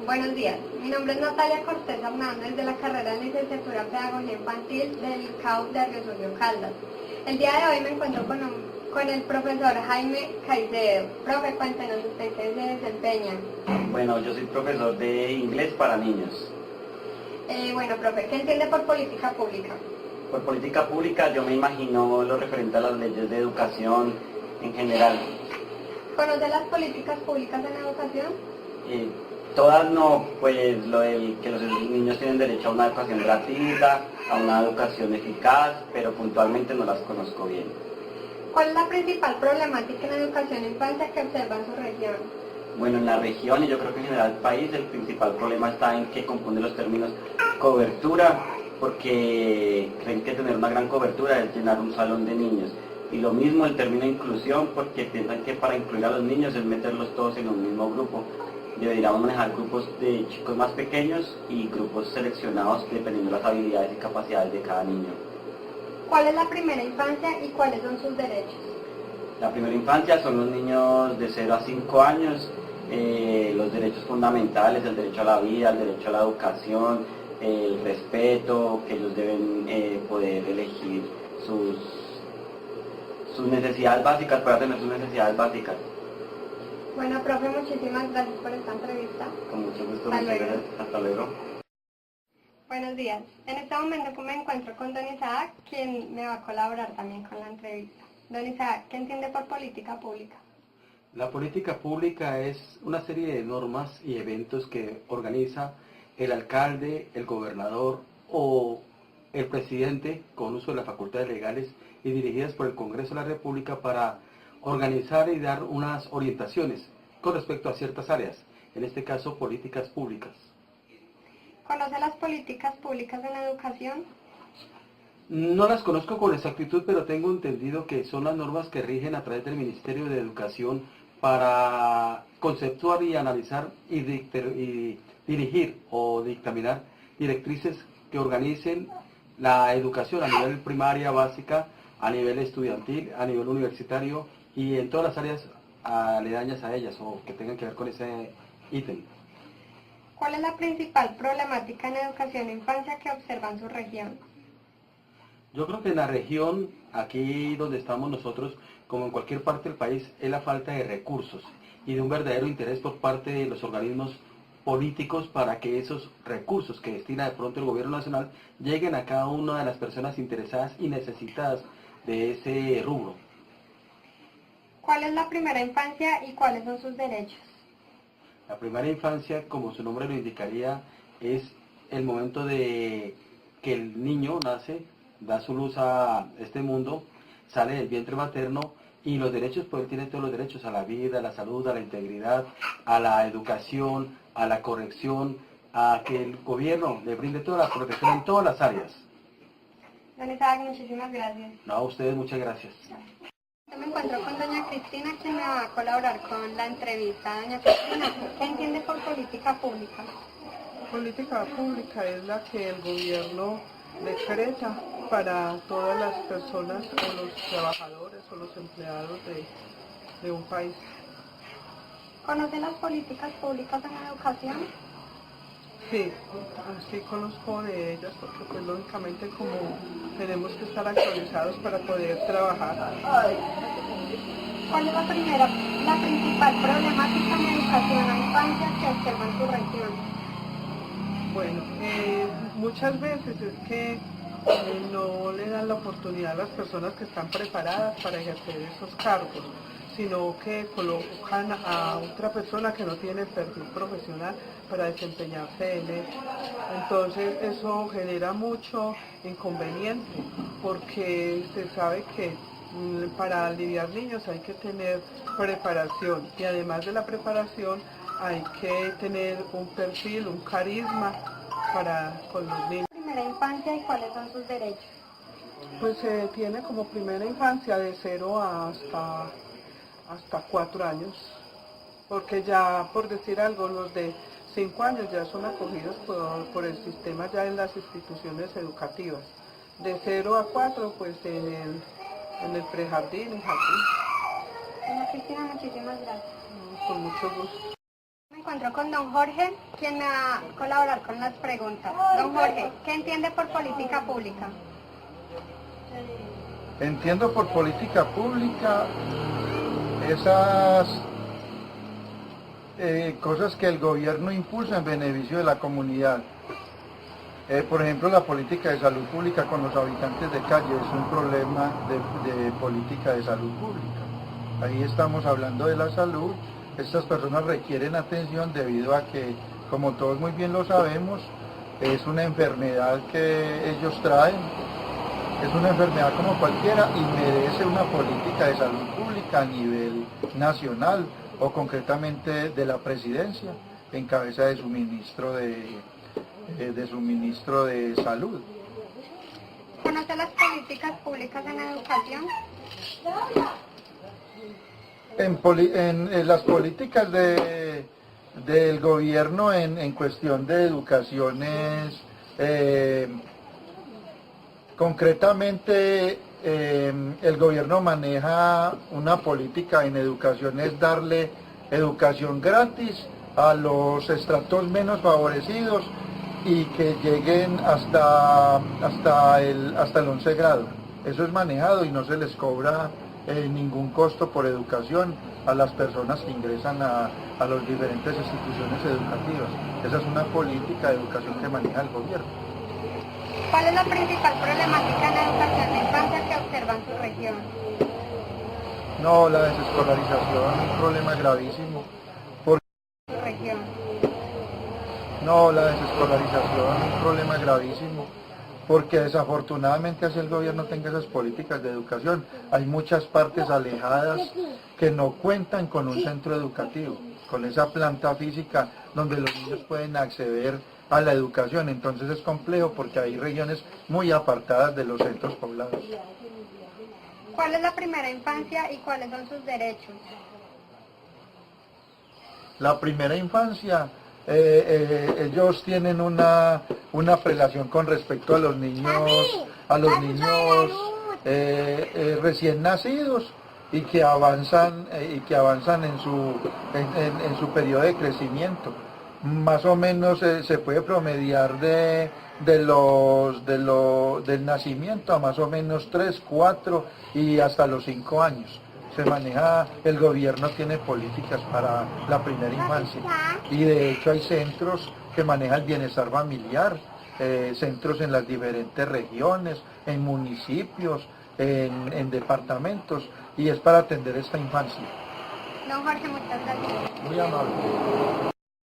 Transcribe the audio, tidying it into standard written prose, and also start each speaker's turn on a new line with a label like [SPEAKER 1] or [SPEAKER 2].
[SPEAKER 1] Buenos días, mi nombre es Natalia Cortés Hernández de la carrera de Licenciatura en Pedagogía Infantil del CAU de Río Sucio Caldas. El día de hoy me encuentro con el profesor Jaime Caicedo. Profe, cuéntenos usted qué se desempeña.
[SPEAKER 2] Bueno, yo soy profesor de inglés para niños.
[SPEAKER 1] Bueno, profe, ¿qué entiende por política pública?
[SPEAKER 2] Por política pública yo me imagino lo referente a las leyes de educación en general.
[SPEAKER 1] ¿Conoce las políticas públicas en educación?
[SPEAKER 2] Todas no, pues lo del que los niños tienen derecho a una educación gratuita, a una educación eficaz, pero puntualmente no las conozco bien.
[SPEAKER 1] ¿Cuál es la principal problemática en la educación e infancia que observa en su región?
[SPEAKER 2] Bueno, en la región y yo creo que en general el país, el principal problema está en que confunden los términos cobertura, porque creen que tener una gran cobertura es llenar un salón de niños. Y lo mismo el término inclusión, porque piensan que para incluir a los niños es meterlos todos en un mismo grupo. Deberíamos manejar grupos de chicos más pequeños y grupos seleccionados dependiendo de las habilidades y capacidades de cada niño.
[SPEAKER 1] ¿Cuál es la primera infancia y cuáles son sus derechos?
[SPEAKER 2] La primera infancia son los niños de 0 a 5 años, los derechos fundamentales, el derecho a la vida, el derecho a la educación, el respeto, que ellos deben poder elegir sus necesidades básicas, para tener sus necesidades básicas.
[SPEAKER 1] Bueno, profe, muchísimas gracias por esta entrevista.
[SPEAKER 2] Con mucho gusto,
[SPEAKER 1] Hasta
[SPEAKER 2] muchas
[SPEAKER 1] luego.
[SPEAKER 2] gracias. Hasta luego.
[SPEAKER 1] Buenos días. En este momento me encuentro con don Isaac, quien me va a colaborar también con la entrevista. Don Isaac, ¿qué entiende por política pública?
[SPEAKER 3] La política pública es una serie de normas y eventos que organiza el alcalde, el gobernador o el presidente con uso de las facultades legales y dirigidas por el Congreso de la República para organizar y dar unas orientaciones con respecto a ciertas áreas, en este caso políticas públicas.
[SPEAKER 1] ¿Conoce las políticas públicas en la educación?
[SPEAKER 3] No las conozco con exactitud, pero tengo entendido que son las normas que rigen a través del Ministerio de Educación para conceptuar y analizar y dirigir o dictaminar directrices que organicen la educación a nivel primaria, básica, a nivel estudiantil, a nivel universitario y en todas las áreas aledañas a ellas o que tengan que ver con ese ítem.
[SPEAKER 1] ¿Cuál es la principal problemática en educación e infancia que observa en su región?
[SPEAKER 3] Yo creo que en la región, aquí donde estamos nosotros, como en cualquier parte del país, es la falta de recursos y de un verdadero interés por parte de los organismos políticos para que esos recursos que destina de pronto el gobierno nacional lleguen a cada una de las personas interesadas y necesitadas de ese rubro.
[SPEAKER 1] ¿Cuál es la primera infancia y cuáles son sus derechos?
[SPEAKER 3] La primera infancia, como su nombre lo indicaría, es el momento de que el niño nace, da su luz a este mundo, sale del vientre materno y los derechos, pues él tiene todos los derechos a la vida, a la salud, a la integridad, a la educación, a la corrección, a que el gobierno le brinde toda la protección en todas las áreas.
[SPEAKER 1] Don Isaac, muchísimas gracias.
[SPEAKER 3] No, a ustedes muchas gracias.
[SPEAKER 1] Yo me encuentro con doña Cristina, quien me va a colaborar con la entrevista. Doña Cristina, ¿qué entiende por política pública?
[SPEAKER 4] Política pública es la que el gobierno decreta para todas las personas o los trabajadores o los empleados de un país.
[SPEAKER 1] ¿Conoce las políticas públicas en la educación?
[SPEAKER 4] Sí, sí conozco de ellas porque pues lógicamente como tenemos que estar actualizados para poder trabajar.
[SPEAKER 1] ¿Cuál es la principal problemática en educación a infancia que observa en su región?
[SPEAKER 4] Bueno, muchas veces es que no le dan la oportunidad a las personas que están preparadas para ejercer esos cargos, sino que colocan a otra persona que no tiene perfil profesional para desempeñarse en él. Entonces eso genera mucho inconveniente porque se sabe que para lidiar niños hay que tener preparación y además de la preparación hay que tener un perfil, un carisma con los niños.
[SPEAKER 1] Primera infancia y cuáles son sus derechos.
[SPEAKER 4] Pues se tiene como primera infancia de 0 hasta 4 años, porque ya, por decir algo, los de 5 años ya son acogidos por el sistema ya en las instituciones educativas. De 0 a 4, pues en el prejardín, en jardín.
[SPEAKER 1] Doña Cristina, muchísimas gracias.
[SPEAKER 4] Con mucho gusto.
[SPEAKER 1] Me encuentro con don Jorge, quien me va a colaborar con las preguntas. Don Jorge, ¿qué entiende por política pública?
[SPEAKER 5] Entiendo por política pública esas cosas que el gobierno impulsa en beneficio de la comunidad. Por ejemplo, la política de salud pública con los habitantes de calle es un problema de política de salud pública. Ahí estamos hablando de la salud. Estas personas requieren atención debido a que, como todos muy bien lo sabemos, es una enfermedad que ellos traen. Es una enfermedad como cualquiera y merece una política de salud pública a nivel nacional o concretamente de la presidencia en cabeza de su ministro de salud.
[SPEAKER 1] ¿Conoce las políticas públicas en educación?
[SPEAKER 5] En las políticas del gobierno en cuestión de educación es concretamente, el gobierno maneja una política en educación, es darle educación gratis a los estratos menos favorecidos y que lleguen hasta el 11 grado. Eso es manejado y no se les cobra ningún costo por educación a las personas que ingresan a las diferentes instituciones educativas. Esa es una política de educación que maneja el gobierno.
[SPEAKER 1] ¿Cuál es la principal problemática en la educación de infancia que observa en su región?
[SPEAKER 5] No, la desescolarización es un problema gravísimo.
[SPEAKER 1] Su región.
[SPEAKER 5] No, la desescolarización es un problema gravísimo, porque desafortunadamente así el gobierno tenga esas políticas de educación. Hay muchas partes alejadas que no cuentan con un centro educativo, con esa planta física donde los niños pueden acceder a la educación. Entonces es complejo porque hay regiones muy apartadas de los centros poblados.
[SPEAKER 1] ¿Cuál es la primera infancia y cuáles son sus derechos?
[SPEAKER 5] La primera infancia, ellos tienen una prelación con respecto a los niños recién nacidos y que avanzan en su periodo de crecimiento. Más o menos se puede promediar del nacimiento a más o menos 3, 4 y hasta los 5 años. Se maneja, el gobierno tiene políticas para la primera infancia y de hecho hay centros que manejan el bienestar familiar, centros en las diferentes regiones, en municipios, en departamentos, y es para atender esta infancia.
[SPEAKER 1] Don Jorge, muchas gracias.
[SPEAKER 5] Muy amable.